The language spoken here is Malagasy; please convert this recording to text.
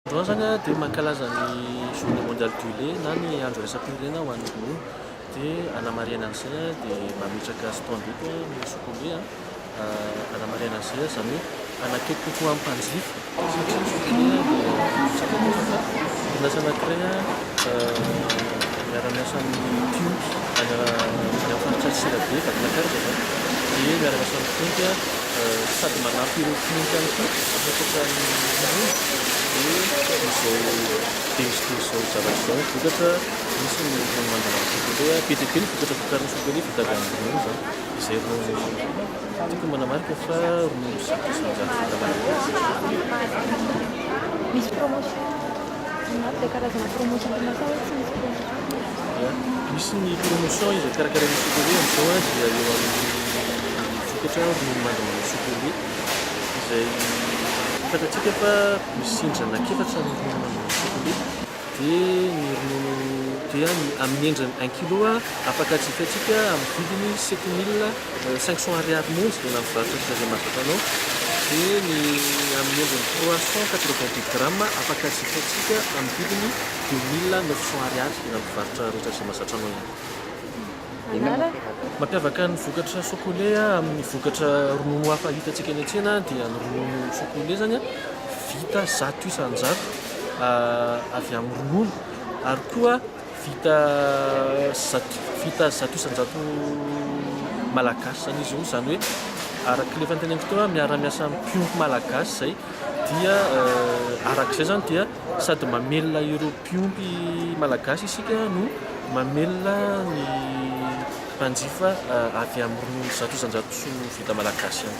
Androany zany a dia mankalaza ny journée mondiale du lait na ny andro raisam-pirenena ho an'ny ronono dia anamariana an'izay a dia mametraka fotoan-droko ny sokolé anamariana an'izay zany hoe anakaiky kokoa amin'ny mpanjifa satria ny sokolé dia tsakamotsaka orinasa anankiray miara-miasa amin'ny piompy any amin'ny faritra Antsirabe Vakinankaratra zany dia miara-miasa amin'ny piompy sady manampy ireo piompy ihany koa hamokatra ny ronono dia misy zao zavatra zao vokatra misy ny ronono mandana amin'ny sokolé PDP ny vokatra vokarin'ny sokolé vita avy amin'ny ronono zany izay ronono tiako manamarika fa ronono zato isan-jato vita malagasy. Misy promotion dia karazana promotion tena sao tsy misy promotion? Misy ny promotion izay karakarain'ny sokolé amin'izao dia eo amin'ny vokatra ronono mandana amin'ny sokolé izay fantatsika fa misy sindrana efatra ny ronono mandana amin'ny sokolé dia ny ronono dia amin'ny endriny 1 kilo afaka jifaintsika amin'ny vidiny 7500 ariary monja dia na mivarotra izay mahazatra anao dia ny amin'ny endriny 390 gramma afaka jifaintsika amin'ny vidiny 2900 ariary dia na mivarotra rehetra izay mahazatra anao ihany. Mampiavaka ny vokatra sokolé amin'ny vokatra ronono hafa hitantsika eny an-tsena dia ny ronono sokolé zany vita zato isan-jato avy amin'ny ronono ary koa vita zato isan-jato malagasy zany izy io zany hoe araka le fanteneniko teo miara-miasa amin'ny piompy malagasy zay dia arak'izay zany dia sady mamelona ireo piompy malagasy isika no mamelona ny mpanjifa avy amin'ny ronono zato isan-jato vita malagasy ihany.